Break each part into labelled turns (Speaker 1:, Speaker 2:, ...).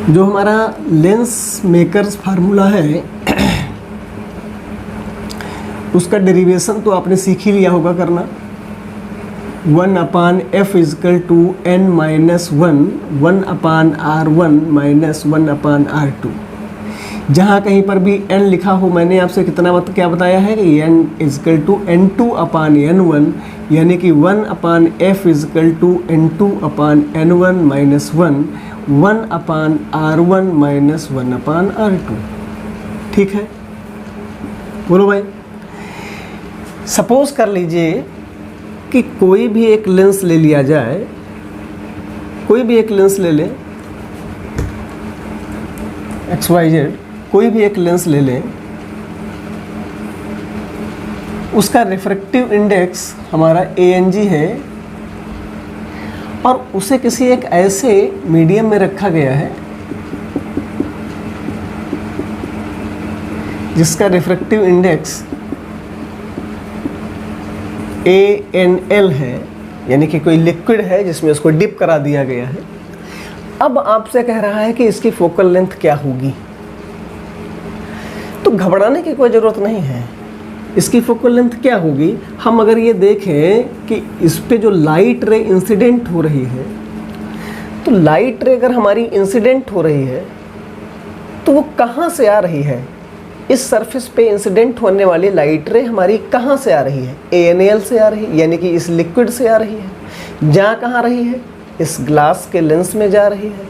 Speaker 1: जो हमारा lens makers formula है उसका डेरिवेशन तो आपने सीख ही लिया होगा करना। 1/f equal to n minus 1/r1 minus 1/r2। जहाँ कहीं पर भी n लिखा हो, मैंने आपसे क्या बताया है कि n इजकल टू n2/n1, यानी कि 1/f equal to n2/n1 minus 1/r1 minus 1/r2। ठीक है, बोलो भाई। सपोज कर लीजिए कि कोई भी एक लेंस ले लिया जाए, कोई भी एक लेंस ले लें, XYZ, कोई भी एक लेंस ले लें, उसका रिफ्रैक्टिव इंडेक्स हमारा ANG है और उसे किसी एक ऐसे मीडियम में रखा गया है जिसका रिफ्रैक्टिव इंडेक्स ANL है, यानी कि कोई लिक्विड है जिसमें उसको डिप करा दिया गया है। अब आपसे कह रहा है कि इसकी फोकल लेंथ क्या होगी, तो घबराने की कोई ज़रूरत नहीं है। इसकी फोकल लेंथ क्या होगी, हम अगर ये देखें कि इस पे जो लाइट रे इंसिडेंट हो रही है, तो लाइट रे अगर हमारी इंसिडेंट हो रही है तो वो कहाँ से आ रही है? इस सरफेस पे इंसिडेंट होने वाली लाइट रे हमारी कहाँ से आ रही है? ANL से आ रही है, यानी कि इस लिक्विड से आ रही है। जा कहाँ रही है? इस ग्लास के लेंस में जा रही है।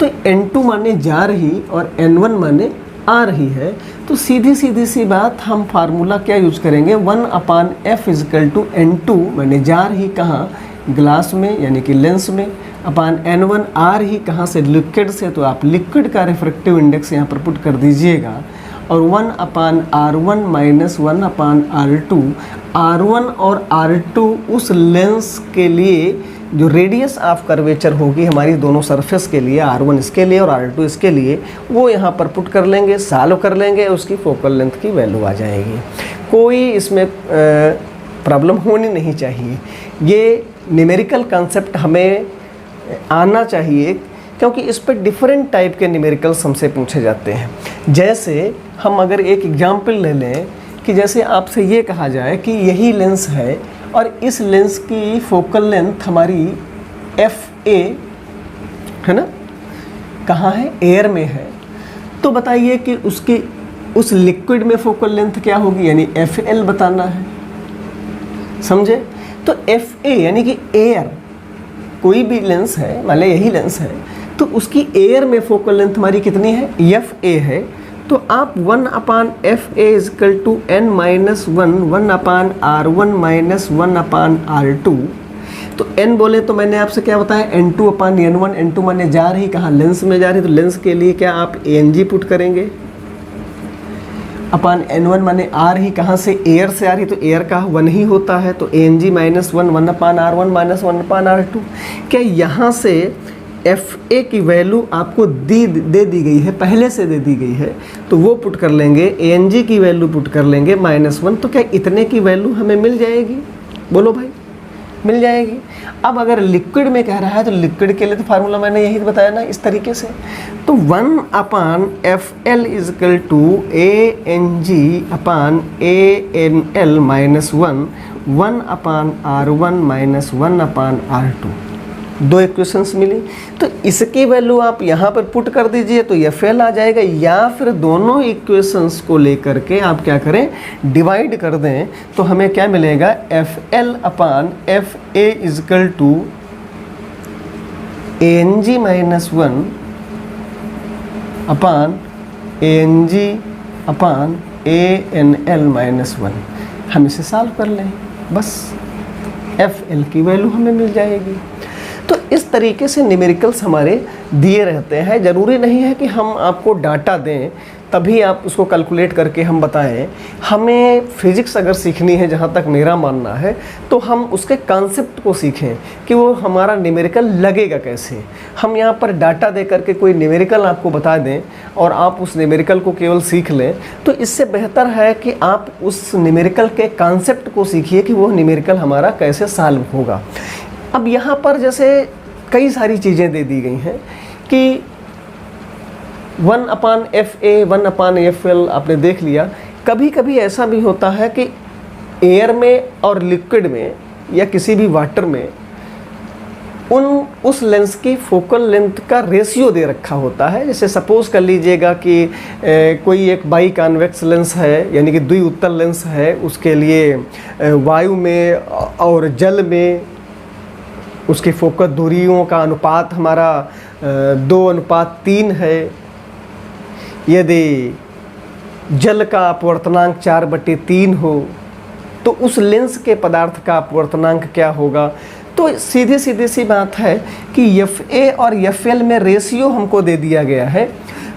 Speaker 1: तो N2 माने जा रही और N1 माने आ रही है। तो सीधी सी बात, हम फार्मूला क्या यूज करेंगे? 1/f इजकल टू N2 माने जा रही कहाँ? ग्लास में, यानी कि लेंस में, अपान N1 आ रही कहाँ से? लिक्विड से। तो आप लिक्विड का रिफ्रैक्टिव इंडेक्स यहाँ पर पुट कर दीजिएगा और 1/r1 माइनस 1/r2। R1 और R2 उस लेंस के लिए जो रेडियस ऑफ कर्वेचर होगी हमारी दोनों सरफेस के लिए, R1 इसके लिए और R2 इसके लिए, वो यहाँ पर पुट कर लेंगे, सॉल्व कर लेंगे, उसकी फोकल लेंथ की वैल्यू आ जाएगी। कोई इसमें प्रॉब्लम होनी नहीं चाहिए। ये न्यूमेरिकल कंसेप्ट हमें आना चाहिए, क्योंकि इस पर डिफरेंट टाइप के न्यूमेरिकल्स हमसे पूछे जाते हैं। जैसे हम अगर एक एग्जाम्पल ले लें कि जैसे आपसे ये कहा जाए कि यही लेंस है और इस लेंस की फोकल लेंथ हमारी FA है ना, कहाँ है? एयर में है। तो बताइए कि उसकी उस लिक्विड में फोकल लेंथ क्या होगी, यानी FL बताना है, समझे? तो FA यानी कि एयर, कोई भी लेंस है, मान लें यही लेंस है, तो उसकी एयर में फोकल लेंथ हमारी कितनी है? FA है। तो आप 1/FA equal to n minus 1/r1 minus 1/r2। तो n बोले तो मैंने आपसे क्या बताया? N2/n1। N2 माने जा रही कहाँ? लेंस में जा रही। तो लेंस के लिए क्या आप ANG पुट करेंगे? अपान N1 माने आ रही कहाँ से? एयर से आ रही, तो एयर का 1 ही होता है। तो ANG minus 1/r1 minus 1/r2। क्या यहाँ से FA की वैल्यू आपको दे दी गई है, पहले से दे दी गई है, तो वो पुट कर लेंगे। ANG की वैल्यू पुट कर लेंगे -1। तो क्या इतने की वैल्यू हमें मिल जाएगी? बोलो भाई, मिल जाएगी। अब अगर लिक्विड में कह रहा है तो लिक्विड के लिए तो फार्मूला मैंने यही बताया ना, इस तरीके से। तो 1/FL equal to ANG upon ANL minus 1/r1 minus 1/r2। दो इक्वेशंस मिली, तो इसकी वैल्यू आप यहाँ पर पुट कर दीजिए तो FL आ जाएगा, या फिर दोनों इक्वेशंस को लेकर के आप क्या करें? डिवाइड कर दें, तो हमें क्या मिलेगा? FL upon FA equal to ANG minus 1 upon ANG upon ANL minus 1। हम इसे सॉल्व कर लें, बस FL की वैल्यू हमें मिल जाएगी। तो इस तरीके से न्यूमेरिकल्स हमारे दिए रहते हैं। ज़रूरी नहीं है कि हम आपको डाटा दें तभी आप उसको कैलकुलेट करके हम बताएं। हमें फिज़िक्स अगर सीखनी है, जहाँ तक मेरा मानना है, तो हम उसके कॉन्सेप्ट को सीखें कि वो हमारा न्यूमेरिकल लगेगा कैसे। हम यहाँ पर डाटा दे करके कोई न्यूमेरिकल आपको बता दें और आप उस न्यूमेरिकल को केवल सीख लें, तो इससे बेहतर है कि आप उस न्यूमेरिकल के कॉन्सेप्ट को सीखिए कि वो न्यूमेरिकल हमारा कैसे सॉल्व होगा। अब यहाँ पर जैसे कई सारी चीज़ें दे दी गई हैं कि 1/FA 1/FL आपने देख लिया। कभी कभी ऐसा भी होता है कि एयर में और लिक्विड में या किसी भी वाटर में उस लेंस की फोकल लेंथ का रेशियो दे रखा होता है। जैसे सपोज कर लीजिएगा कि कोई एक बाई कॉन्वेक्स लेंस है, यानी कि द्विउत्तल लेंस है, उसके लिए वायु में और जल में उसकी फोकस दूरियों का अनुपात हमारा 2:3 है। यदि जल का अपवर्तनांक 4/3 हो तो उस लेंस के पदार्थ का अपवर्तनांक क्या होगा। तो सीधी सी बात है कि FA और FL में रेशियो हमको दे दिया गया है।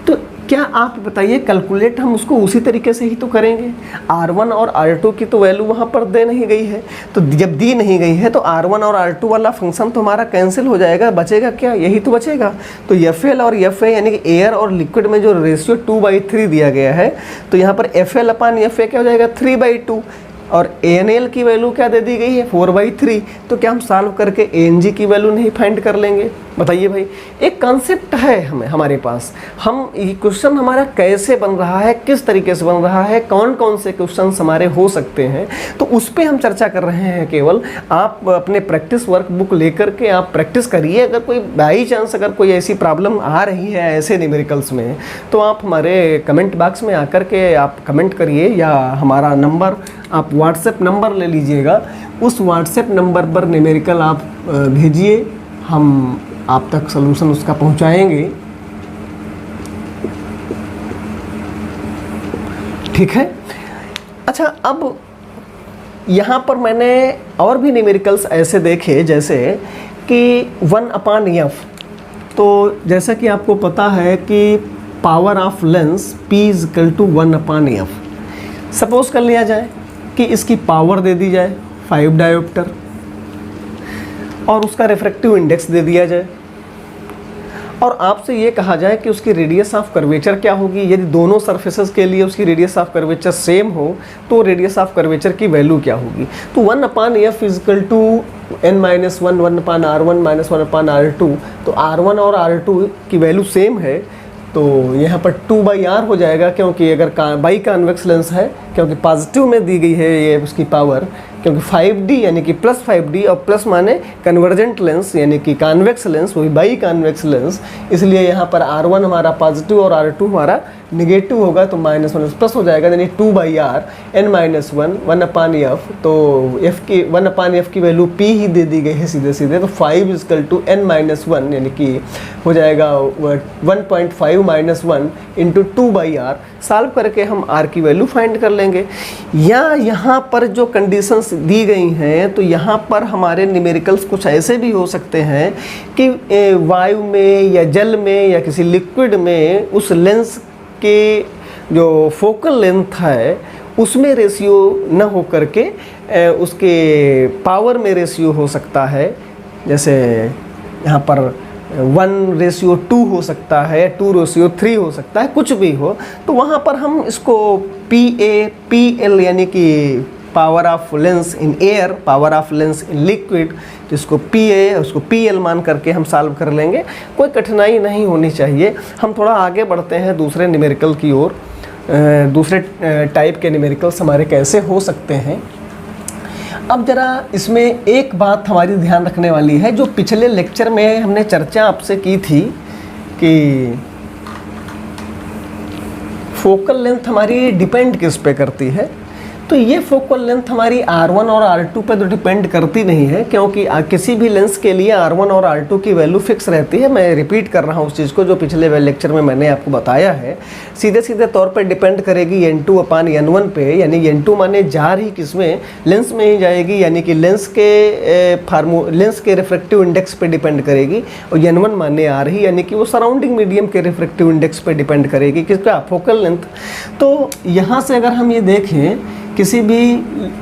Speaker 1: तो क्या आप बताइए, कैलकुलेट हम उसको उसी तरीके से ही तो करेंगे। R1 और R2 की तो वैल्यू वहाँ पर दे नहीं गई है, तो जब दी नहीं गई है तो R1 और R2 वाला फंक्शन तो हमारा कैंसिल हो जाएगा, बचेगा क्या, यही तो बचेगा। तो FL और FA यानी कि एयर और लिक्विड में जो रेशियो 2/3 दिया गया है, तो यहाँ पर FL/FA क्या हो जाएगा 3/2, और ANL की वैल्यू क्या दे दी गई है 4/3। तो क्या हम सॉल्व करके ANG की वैल्यू नहीं फाइंड कर लेंगे? बताइए भाई, एक कॉन्सेप्ट है हमारे पास, हम ये क्वेश्चन हमारा कैसे बन रहा है, किस तरीके से बन रहा है, कौन कौन से क्वेश्चन हमारे हो सकते हैं, तो उस पर हम चर्चा कर रहे हैं। केवल आप अपने प्रैक्टिस वर्क बुक लेकर के आप प्रैक्टिस करिए। अगर कोई बाई चांस अगर कोई ऐसी प्रॉब्लम आ रही है ऐसे न्यूमेरिकल्स में, तो आप हमारे कमेंट बॉक्स में आकर के आप कमेंट करिए, या हमारा नंबर आप व्हाट्सएप नंबर ले लीजिएगा, उस व्हाट्सएप नंबर पर न्यूमेरिकल आप भेजिए, हम आप तक सलूशन उसका पहुंचाएंगे। ठीक है। अच्छा, अब यहाँ पर मैंने और भी न्यूमेरिकल्स ऐसे देखे, जैसे कि 1/F। तो जैसा कि आपको पता है कि power of lens P = 1/F। Suppose कर लिया जाए कि इसकी पावर दे दी जाए 5 डायोप्टर और उसका रिफ्रैक्टिव इंडेक्स दे दिया जाए, और आपसे ये कहा जाए कि उसकी रेडियस ऑफ कर्वेचर क्या होगी। यदि दोनों सरफेसेस के लिए उसकी रेडियस ऑफ कर्वेचर सेम हो तो रेडियस ऑफ कर्वेचर की वैल्यू क्या होगी। तो 1/F = n-1 1/R1 - 1/R2। तो R1 और R2 की वैल्यू सेम है, तो यहाँ पर 2/R हो जाएगा, क्योंकि अगर बाई कॉन्वेक्स लेंस है, क्योंकि पॉजिटिव में दी गई है ये उसकी पावर, क्योंकि 5D यानी कि +5D, और प्लस माने कन्वर्जेंट लेंस यानी कि कॉन्वेक्स लेंस, वही बाई कॉन्वेक्स लेंस, इसलिए यहाँ पर R1 हमारा पॉजिटिव और R2 हमारा निगेटिव होगा, तो -1 प्लस हो जाएगा, यानी 2/R n-1 1/F। तो F की 1/F की वैल्यू P ही दे दी गई है सीधे, तो 5 = n-1 यानी कि हो जाएगा 1.5 - 1 × 2/R। सॉल्व करके हम R की वैल्यू फाइंड कर लेंगे। या यहाँ पर जो कंडीशंस दी गई हैं, तो यहाँ पर हमारे न्यूमेरिकल्स कुछ ऐसे भी हो सकते हैं कि वायु में या जल में या किसी लिक्विड में उस लेंस के जो फोकल लेंथ है उसमें रेशियो न हो करके उसके पावर में रेशियो हो सकता है। जैसे यहाँ पर 1:2 हो सकता है, 2:3 हो सकता है, कुछ भी हो। तो वहाँ पर हम इसको PA/PL यानी कि power of lens in air, power of lens in liquid, जिसको PA उसको PL मान करके हम सॉल्व कर लेंगे। कोई कठिनाई नहीं होनी चाहिए। हम थोड़ा आगे बढ़ते हैं दूसरे न्यूमेरिकल की ओर। दूसरे टाइप के न्यूमेरिकल्स हमारे कैसे हो सकते हैं। अब ज़रा इसमें एक बात हमारी ध्यान रखने वाली है, जो पिछले लेक्चर में हमने चर्चा आपसे की थी कि फोकल लेंथ हमारी डिपेंड किस पे करती है। तो ये फोकल लेंथ हमारी R1 और R2 पे तो डिपेंड करती नहीं है, क्योंकि किसी भी लेंस के लिए R1 और R2 की वैल्यू फिक्स रहती है। मैं रिपीट कर रहा हूँ उस चीज़ को जो पिछले लेक्चर में मैंने आपको बताया है। सीधे तौर पर डिपेंड करेगी n2/n1 पे, यानी n2 माने जा रही किसमें, लेंस में ही जाएगी, यानी कि लेंस के रिफ्रैक्टिव इंडेक्स पे डिपेंड करेगी, और n1 माने आ रही, यानी कि वो सराउंडिंग मीडियम के रिफ्रैक्टिव इंडेक्स पे डिपेंड करेगी किसका, फोकल लेंथ। तो यहाँ से अगर हम ये देखें किसी भी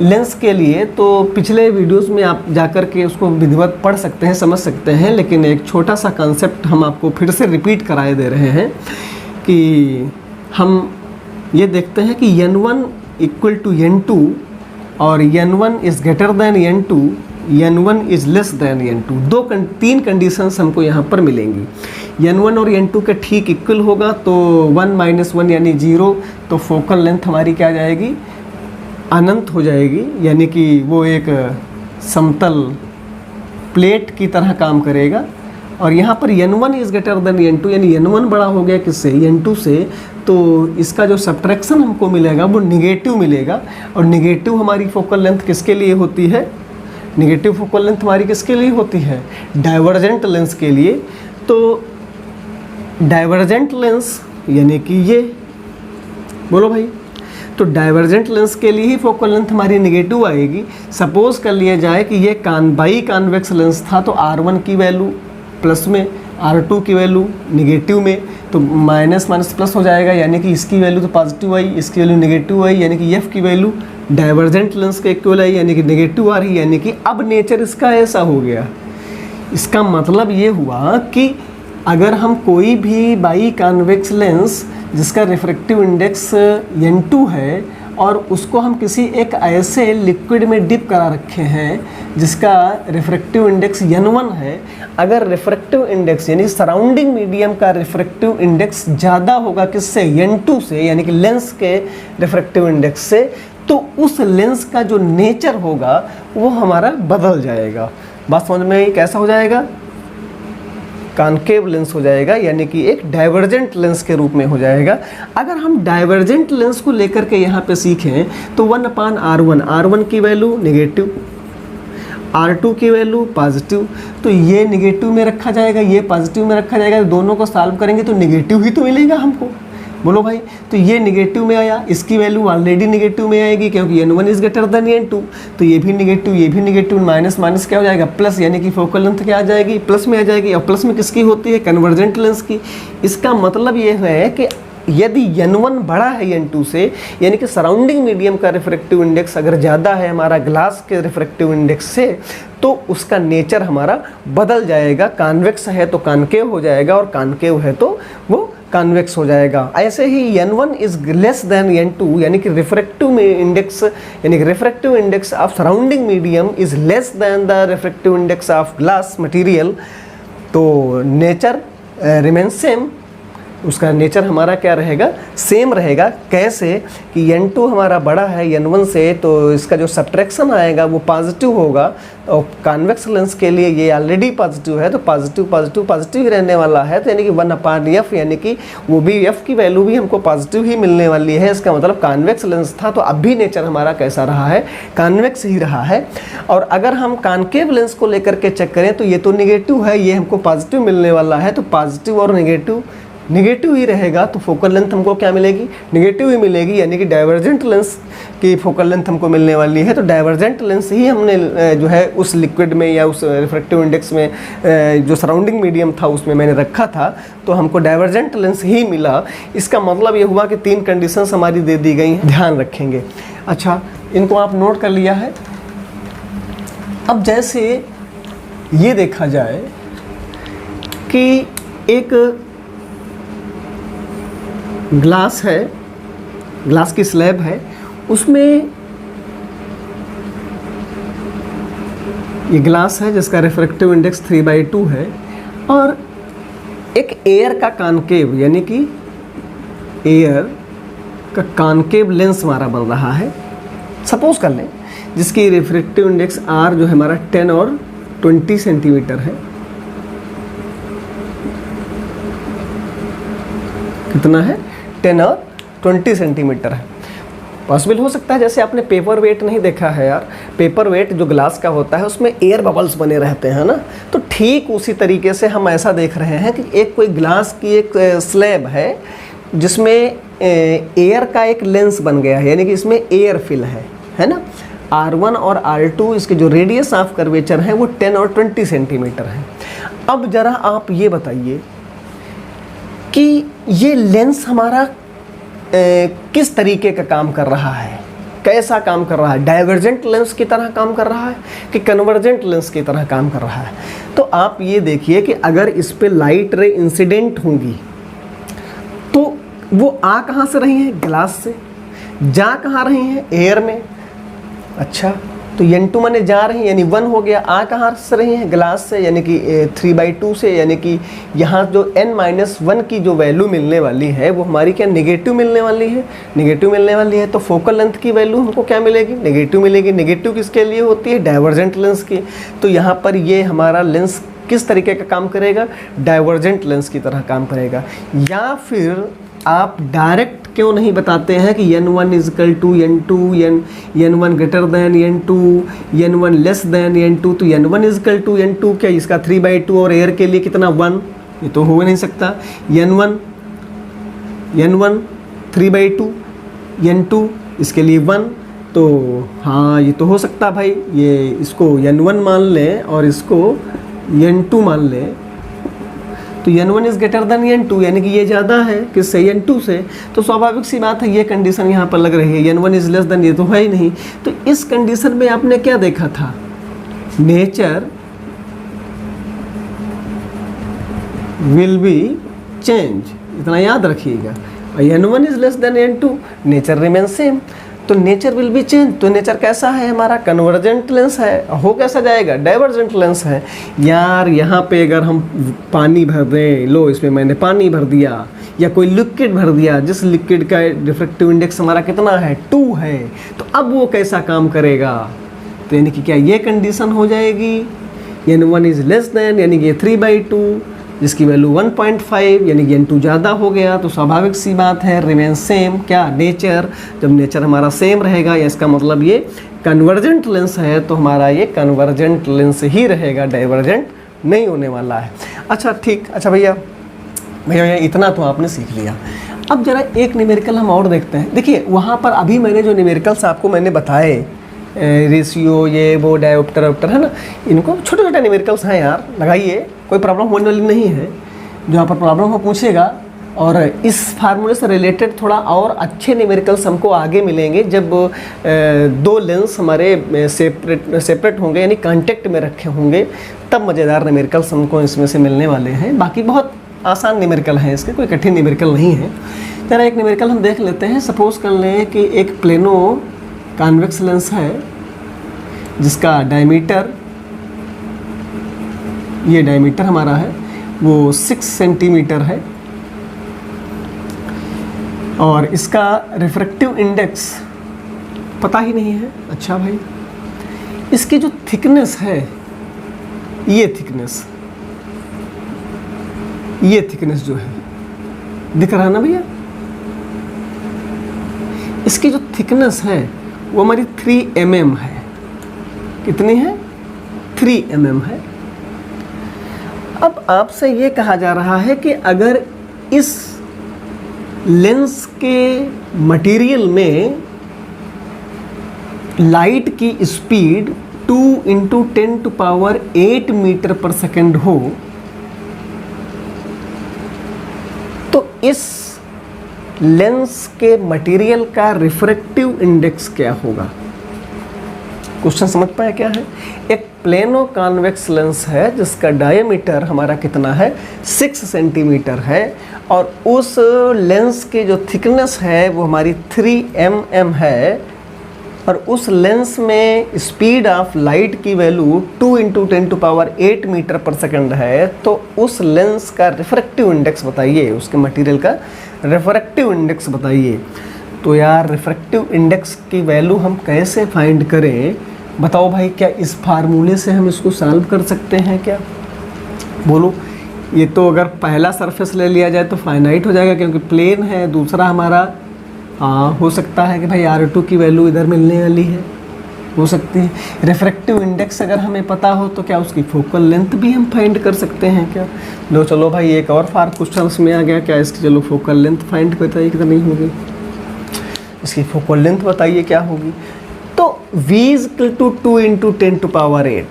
Speaker 1: लेंस के लिए, तो पिछले वीडियोस में आप जाकर के उसको विधिवत पढ़ सकते हैं, समझ सकते हैं, लेकिन एक छोटा सा कंसेप्ट हम आपको फिर से रिपीट कराए दे रहे हैं कि हम ये देखते हैं कि n1 = n2 और n1 is greater than n2 n1 is less than n2। तीन कंडीशंस हमको यहाँ पर मिलेंगी। n1 और n2 का ठीक इक्वल होगा तो 1 - 1 यानी 0, तो फोकल लेंथ हमारी क्या आ जाएगी, अनंत हो जाएगी, यानी कि वो एक समतल प्लेट की तरह काम करेगा। और यहाँ पर n1 is greater than n2 यानी n1 बड़ा हो गया किससे, n2 से, तो इसका जो सब्ट्रैक्शन हमको मिलेगा वो निगेटिव मिलेगा। और निगेटिव हमारी फोकल लेंथ किसके लिए होती है, निगेटिव फोकल लेंथ हमारी किसके लिए होती है, डाइवर्जेंट लेंस के लिए। तो डाइवर्जेंट लेंस यानी कि ये, बोलो भाई, तो डाइवर्जेंट लेंस के लिए ही फोकल लेंथ हमारी निगेटिव आएगी। सपोज कर लिया जाए कि ये बाई कॉन्वेक्स लेंस था, तो R1 की वैल्यू प्लस में, R2 की वैल्यू निगेटिव में, तो माइनस माइनस प्लस हो जाएगा, यानी कि इसकी वैल्यू तो पॉजिटिव आई, इसकी वैल्यू निगेटिव आई, यानी कि F की वैल्यू डाइवर्जेंट लेंस के इक्वल आई, यानी कि निगेटिव आ रही, यानी कि अब नेचर इसका ऐसा हो गया। इसका मतलब ये हुआ कि अगर हम कोई भी बाई कॉन्वेक्स लेंस जिसका रिफ्रैक्टिव इंडेक्स n2 है और उसको हम किसी एक ऐसे लिक्विड में डिप करा रखे हैं जिसका रिफ्रैक्टिव इंडेक्स n1 है, अगर रिफ्रैक्टिव इंडेक्स यानी सराउंडिंग मीडियम का रिफ्रैक्टिव इंडेक्स ज़्यादा होगा किससे, n2 से, यानी कि लेंस के रिफ्रैक्टिव इंडेक्स से, तो उस लेंस का जो नेचर होगा वो हमारा बदल जाएगा। बात समझ में आई, कैसा हो जाएगा, कॉनकेव लेंस हो जाएगा, यानी कि एक डाइवर्जेंट लेंस के रूप में हो जाएगा। अगर हम डाइवर्जेंट लेंस को लेकर के यहाँ पे सीखें तो 1/R1, R1 की वैल्यू निगेटिव, R2 की वैल्यू पॉजिटिव, तो ये निगेटिव में रखा जाएगा, ये पॉजिटिव में रखा जाएगा, दोनों को सॉल्व करेंगे तो निगेटिव ही तो मिलेगा हमको, बोलो भाई। तो ये निगेटिव में आया, इसकी वैल्यू ऑलरेडी निगेटिव में आएगी क्योंकि n1 is greater than n2, तो ये भी निगेटिव, ये भी निगेटिव, माइनस माइनस क्या हो जाएगा, प्लस, यानी कि फोकल लेंथ क्या आ जाएगी, प्लस में आ जाएगी। और प्लस में किसकी होती है, कन्वर्जेंट लेंस की। इसका मतलब ये है कि यदि n1 बड़ा है n2 से, यानी कि सराउंडिंग मीडियम का रिफ्रैक्टिव इंडेक्स अगर ज़्यादा है हमारा ग्लास के रिफ्रैक्टिव इंडेक्स से, तो उसका नेचर हमारा बदल जाएगा। कॉन्वेक्स है तो कॉनकेव हो जाएगा और कॉनकेव है तो वो कॉन्वेक्स हो जाएगा। ऐसे ही n1 is less than n2, यानी कि रिफ्रैक्टिव इंडेक्स, यानी कि refractive index of surrounding medium is less than the refractive index of glass material, तो नेचर रिमेन सेम, उसका नेचर हमारा क्या रहेगा, सेम रहेगा। कैसे कि n2 हमारा बड़ा है n1 से, तो इसका जो सब्ट्रैक्शन आएगा वो पॉजिटिव होगा, और कॉन्वेक्स लेंस के लिए ये ऑलरेडी पॉजिटिव है, तो पॉजिटिव पॉजिटिव पॉजिटिव ही रहने वाला है, तो यानी कि 1/F, यानी कि वो भी F की वैल्यू भी हमको पॉजिटिव ही मिलने वाली है। इसका मतलब कॉन्वेक्स लेंस था तो अब भी नेचर हमारा कैसा रहा है, कॉन्वेक्स ही रहा है। और अगर हम कॉनकेव लेंस को लेकर के चेक करें तो ये तो निगेटिव है, ये हमको पॉजिटिव मिलने वाला है, तो पॉजिटिव और निगेटिव ही रहेगा, तो फोकल लेंथ हमको क्या मिलेगी, निगेटिव ही मिलेगी, यानी कि डाइवर्जेंट लेंस की फोकल लेंथ हमको मिलने वाली है। तो डाइवर्जेंट लेंस ही हमने जो है उस लिक्विड में या उस रिफ्रैक्टिव इंडेक्स में जो सराउंडिंग मीडियम था उसमें मैंने रखा था, तो हमको डाइवर्जेंट लेंस ही मिला। इसका मतलब ये हुआ कि तीन कंडीशंस हमारी दे दी गई हैं, ध्यान रखेंगे। अच्छा, इनको आप नोट कर लिया है। अब जैसे ये देखा जाए कि एक ग्लास है, ग्लास की स्लैब है, उसमें ये ग्लास है जिसका रिफ्रैक्टिव इंडेक्स 3/2 है, और एक एयर का कॉनकेव, यानी कि एयर का कॉनकेव लेंस हमारा बन रहा है। सपोज कर लें जिसकी रिफ्रैक्टिव इंडेक्स R जो है हमारा 10 और 20 सेंटीमीटर है। कितना है, 10 और 20 सेंटीमीटर है। पॉसिबल हो सकता है, जैसे आपने पेपर वेट नहीं देखा है यार, पेपर वेट जो ग्लास का होता है उसमें एयर बबल्स बने रहते हैं ना, तो ठीक उसी तरीके से हम ऐसा देख रहे हैं कि एक कोई ग्लास की एक स्लैब है जिसमें एयर का एक लेंस बन गया है, यानी कि इसमें एयर फिल है ना। R1 और R2 इसके जो रेडियस ऑफ कर्वेचर है वो 10 और 20 सेंटीमीटर है। अब ज़रा आप ये बताइए कि ये लेंस हमारा किस तरीके का काम कर रहा है, कैसा काम कर रहा है, डाइवर्जेंट लेंस की तरह काम कर रहा है कि कन्वर्जेंट लेंस की तरह काम कर रहा है। तो आप ये देखिए कि अगर इस पे लाइट रे इंसिडेंट होंगी तो वो आ कहाँ से रही हैं, ग्लास से, जा कहाँ रही हैं, एयर में। अच्छा, तो n2 माने जा रहे हैं यानी 1 हो गया। आ कहाँ से रही हैं? ग्लास से, यानी कि 3/2 से, यानी कि यहाँ जो n-1 की जो वैल्यू मिलने वाली है वो हमारी क्या नेगेटिव मिलने वाली है, नेगेटिव मिलने वाली है। तो फोकल लेंथ की वैल्यू हमको क्या मिलेगी? नेगेटिव मिलेगी। नेगेटिव किसके लिए होती है? डाइवर्जेंट लेंस की। तो यहाँ पर ये हमारा लेंस किस तरीके का काम करेगा? डाइवर्जेंट लेंस की तरह काम करेगा। या फिर आप डायरेक्ट क्यों नहीं बताते हैं कि n1 equal to n2, n1 greater than n2, n1 less than n2। तो n1 इजकल टू n2 क्या इसका 3/2 और एयर के लिए कितना 1? ये तो हो नहीं सकता। n1 3/2, n2 इसके लिए 1। तो हाँ ये तो हो सकता भाई, ये इसको n1 मान लें और इसको n2 मान लें। तो n1 is greater than n2, यानी कि ये ज़्यादा है किससे? n2 से। तो स्वाभाविक सी बात है ये कंडीशन यहाँ पर लग रही है। n1 इज़ लेस देन, ये तो है ही नहीं। तो इस कंडीशन में आपने क्या देखा था? नेचर विल बी चेंज, इतना याद रखिएगा। n1 is less than n2, nature remain same. तो नेचर विल बी चेंज। तो नेचर कैसा है हमारा? कन्वर्जेंट लेंस है। हो कैसा जाएगा? डाइवर्जेंट लेंस है। यार यहाँ पे अगर हम पानी भर दें, लो इसमें मैंने पानी भर दिया या कोई लिक्विड भर दिया, जिस लिक्विड का रिफ्रैक्टिव इंडेक्स हमारा कितना है? 2 है। तो अब वो कैसा काम करेगा? तो यानी कि क्या ये कंडीशन हो जाएगी? n1 इज़ लेस देन, यानी कि 3/2 जिसकी वैल्यू 1.5, यानी कि n2 ज़्यादा हो गया। तो स्वाभाविक सी बात है रिमेन सेम। क्या? नेचर। जब नेचर हमारा सेम रहेगा या इसका मतलब ये कन्वर्जेंट लेंस है, तो हमारा ये कन्वर्जेंट लेंस ही रहेगा, डाइवर्जेंट नहीं होने वाला है। अच्छा ठीक, अच्छा भैया इतना तो आपने सीख लिया। अब जरा एक न्यूमेरिकल हम और देखते हैं। देखिए वहाँ पर अभी मैंने जो न्यूमेरिकल्स आपको मैंने बताए, रेशियो, ये वो डायोप्टर ऑप्टर है ना, इनको छोटे छोटे न्यूमेरिकल्स हैं यार, लगाइए, कोई प्रॉब्लम होने वाली नहीं है। जो यहाँ पर प्रॉब्लम हो पूछेगा। और इस फार्मूले से रिलेटेड थोड़ा और अच्छे न्यूमेरिकल्स हमको आगे मिलेंगे जब 2 लेंस हमारे सेपरेट होंगे, यानी कांटेक्ट में रखे होंगे, तब मज़ेदार न्यूमेरिकल्स हमको इसमें से मिलने वाले हैं। बाकी बहुत आसान न्यूमेरिकल हैं, इसके कोई कठिन न्यूमेरिकल नहीं है। जरा एक न्यूमेरिकल हम देख लेते हैं। सपोज़ कर लें कि एक प्लेनो कॉन्वेक्स लेंस है जिसका डायमीटर, ये डायमीटर हमारा है वो 6 सेंटीमीटर है और इसका रिफ्रैक्टिव इंडेक्स पता ही नहीं है। अच्छा भाई, इसकी जो थिकनेस है, ये थिकनेस जो है, दिख रहा है ना भैया? इसकी जो थिकनेस है वो हमारी 3 mm है। कितनी है? 3 mm है। अब आपसे ये कहा जा रहा है कि अगर इस लेंस के मटेरियल में लाइट की स्पीड 2 × 10⁸ मीटर पर सेकेंड हो, तो इस लेंस के मटेरियल का रिफ्रैक्टिव इंडेक्स क्या होगा? क्वेश्चन समझ पाए क्या है? एक प्लेनो कॉन्वेक्स लेंस है जिसका डायमीटर हमारा कितना है? 6 सेंटीमीटर है और उस लेंस की जो थिकनेस है वो हमारी 3 mm है और उस लेंस में स्पीड ऑफ लाइट की वैल्यू 2 × 10⁸ मीटर पर सेकेंड है। तो उस लेंस का रिफ्रैक्टिव इंडेक्स बताइए, उसके मटेरियल का रिफ्रैक्टिव इंडेक्स बताइए। तो यार रिफ्रैक्टिव इंडेक्स की वैल्यू हम कैसे फाइंड करें? बताओ भाई, क्या इस फार्मूले से हम इसको सॉल्व कर सकते हैं क्या? बोलो। ये तो अगर पहला सरफेस ले लिया जाए तो फाइनाइट हो जाएगा क्योंकि प्लेन है। दूसरा हमारा हो सकता है कि भाई R2 की वैल्यू इधर मिलने वाली है, हो सकती है। रिफ्रैक्टिव इंडेक्स अगर हमें पता हो तो क्या उसकी फोकल लेंथ भी हम फाइंड कर सकते हैं क्या? लो चलो भाई, एक और क्वेश्चन में आ गया। क्या इसकी चलो फोकल लेंथ फाइंड बताइए कितनी होगी? इसकी फोकल लेंथ बताइए क्या होगी? तो v = 2 × 10⁸।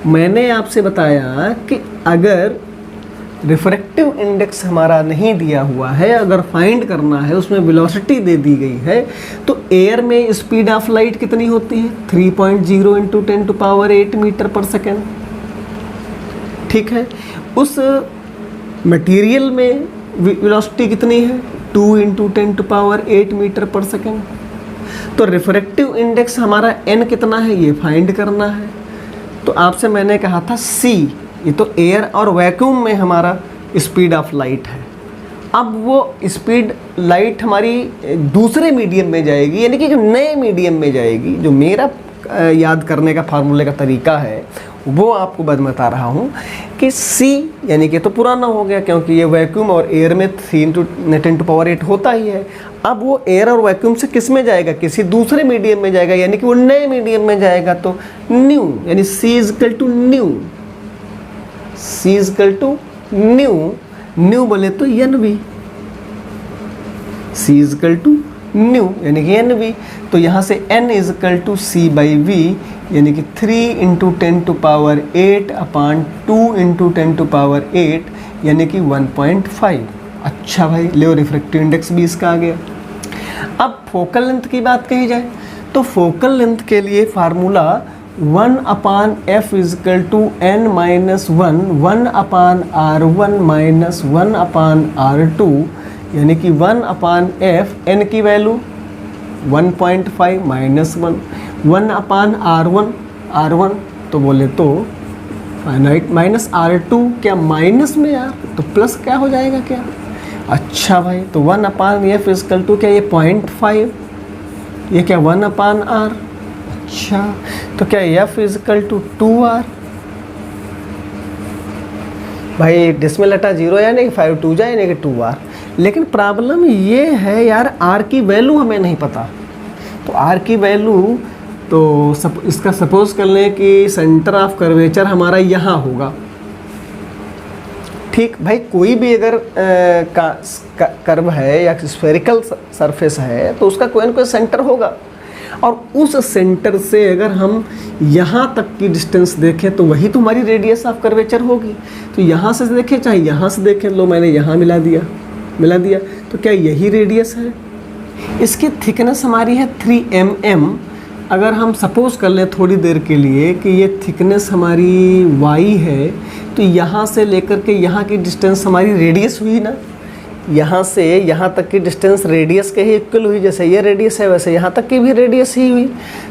Speaker 1: मैंने आपसे बताया कि अगर रिफ्रैक्टिव इंडेक्स हमारा नहीं दिया हुआ है, अगर फाइंड करना है, उसमें वेलोसिटी दे दी गई है, तो एयर में स्पीड ऑफ लाइट कितनी होती है? 3.0 × 10⁸ मीटर पर सेकेंड। ठीक है। उस मटेरियल में वेलोसिटी कितनी है? 2 × 10⁸ मीटर पर सेकेंड। तो रिफ्रैक्टिव इंडेक्स हमारा n कितना है ये फाइंड करना है। तो आपसे मैंने कहा था c, ये तो एयर और वैक्यूम में हमारा स्पीड ऑफ लाइट है। अब वो स्पीड लाइट हमारी दूसरे मीडियम में जाएगी, यानी कि नए मीडियम में जाएगी। जो मेरा याद करने का फार्मूले का तरीका है वो आपको बता रहा हूँ कि c यानी कि तो पुराना हो गया, क्योंकि ये वैक्यूम और एयर में 3 × 10⁸ होता ही है। अब वो एयर और वैक्यूम से किस में जाएगा, किसी दूसरे मीडियम में जाएगा, यानी कि वो नए मीडियम में जाएगा। तो न्यू यानी c = new, c = new, new बोले तो NV, c = न्यू यानी कि NV। तो यहाँ से n = c/v यानी कि 3 × 10⁸ अपान 2 × 10⁸ यानी कि 1.5। अच्छा भाई, ले रिफ्रैक्टिव इंडेक्स भी इसका आ गया। अब फोकल लेंथ की बात कही जाए तो फोकल लेंथ के लिए formula 1/f = n-1, 1/r1 - 1/r2 यानी कि 1/f, n की वैल्यू 1.5 -1, 1/r1, r1 तो बोले तो फाइनाइट, माइनस r2 क्या माइनस में यार, तो प्लस क्या हो जाएगा क्या। अच्छा भाई, तो 1/f = क्या ये 0.5, ये क्या 1/r। अच्छा, तो क्या f = 2r। भाई डिसमिल हटा 0 यानी कि 5 2 जाए यानी कि 2r। लेकिन प्रॉब्लम ये है यार, r की वैल्यू हमें नहीं पता। तो r की वैल्यू तो इसका सपोज कर लें कि सेंटर ऑफ कर्वेचर हमारा यहाँ होगा। ठीक भाई, कोई भी अगर कर्व है या स्फेरिकल सरफेस है तो उसका कोई ना कोई सेंटर होगा, और उस सेंटर से अगर हम यहाँ तक की डिस्टेंस देखें तो वही तो हमारी रेडियस ऑफ कर्वेचर होगी। तो यहाँ से देखें चाहे यहाँ से देखें, लो मैंने यहाँ मिला दिया, तो क्या यही रेडियस है। इसकी थिकनेस हमारी है 3 mm। अगर हम सपोज कर लें थोड़ी देर के लिए कि ये थिकनेस हमारी y है, तो यहाँ से लेकर के यहाँ की डिस्टेंस हमारी रेडियस हुई ना, यहाँ से यहाँ तक की डिस्टेंस रेडियस के ही इक्वल हुई। जैसे ये रेडियस है वैसे यहाँ तक की भी रेडियस ही हुई।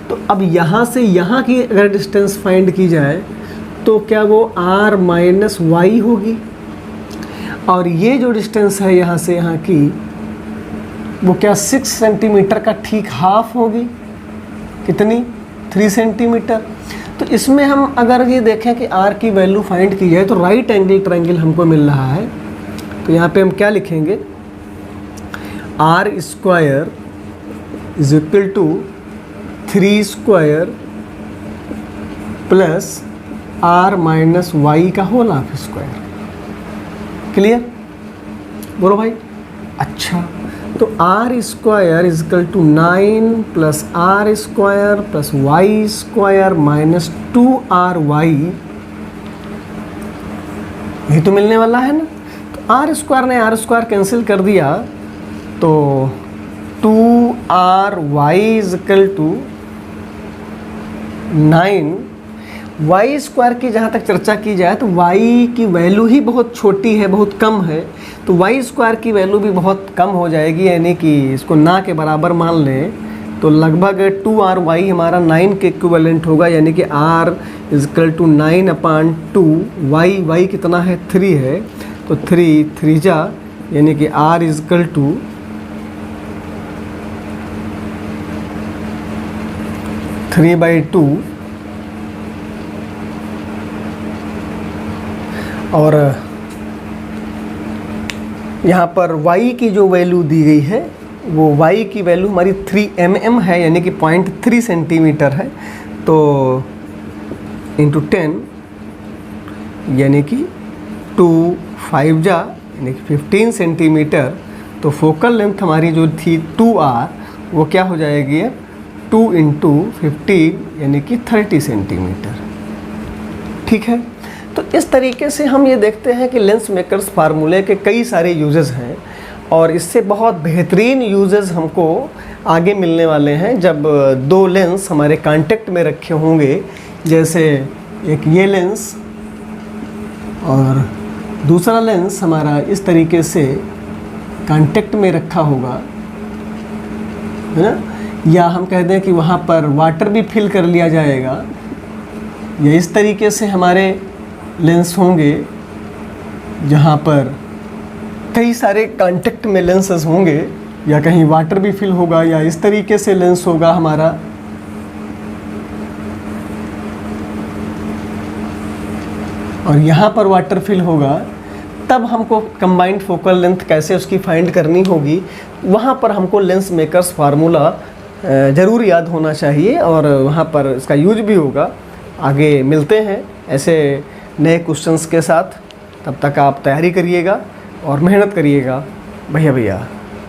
Speaker 1: तो अब यहाँ से यहाँ की अगर डिस्टेंस फाइंड की जाए तो क्या वो r - y होगी, और ये जो डिस्टेंस है यहाँ से यहाँ की वो क्या 6 सेंटीमीटर का ठीक हाफ होगी। कितनी, 3 सेंटीमीटर। तो इसमें हम अगर ये देखें कि r की वैल्यू फाइंड की जाए तो राइट एंगल ट्रायंगल हमको मिल रहा है। तो यहाँ पे हम क्या लिखेंगे, r² = 3² प्लस r - y का होल हाफ स्क्वायर। क्लियर बोलो भाई। अच्छा, तो r² = 9 plus r² plus y² - 2ry, यही तो मिलने वाला है ना। तो r² ने r² कैंसिल कर दिया, तो 2ry = 9। y² की जहाँ तक चर्चा की जाए तो y की वैल्यू ही बहुत छोटी है, बहुत कम है। तो y² की वैल्यू भी बहुत कम हो जाएगी, यानी कि इसको ना के बराबर मान लें तो लगभग 2ry हमारा 9 के इक्विवेलेंट होगा, यानी कि r = 9/2। y कितना है, 3 है, तो 3 3 जा यानी कि r = 3/2। और यहाँ पर y की जो वैल्यू दी गई है वो y की वैल्यू हमारी 3 mm है, यानी कि 0.3 सेंटीमीटर है। तो इंटू 10 यानी कि 2 5 जा यानी कि 15 सेंटीमीटर। तो फोकल लेंथ हमारी जो थी 2r वो क्या हो जाएगी, 2 × 15 यानी कि 30 सेंटीमीटर। ठीक है, तो इस तरीके से हम ये देखते हैं कि लेंस मेकर्स फार्मूले के कई सारे यूजेस हैं, और इससे बहुत बेहतरीन यूजेस हमको आगे मिलने वाले हैं जब दो लेंस हमारे कांटेक्ट में रखे होंगे। जैसे एक ये लेंस और दूसरा लेंस हमारा इस तरीके से कांटेक्ट में रखा होगा, है ना। या हम कह दें कि वहाँ पर वाटर भी फिल कर लिया जाएगा, या इस तरीके से हमारे लेंस होंगे जहाँ पर कई सारे कांटेक्ट में लेंसेज होंगे, या कहीं वाटर भी फिल होगा, या इस तरीके से लेंस होगा हमारा। और यहाँ पर वाटर फिल होगा, तब हमको कंबाइंड फोकल लेंथ कैसे उसकी फाइंड करनी होगी, वहाँ पर हमको लेंस मेकर्स फार्मूला ज़रूर याद होना चाहिए, और वहाँ पर इसका यूज भी होगा। आगे मिलते हैं ऐसे नए क्वेश्चंस के साथ, तब तक आप तैयारी करिएगा और मेहनत करिएगा भैया।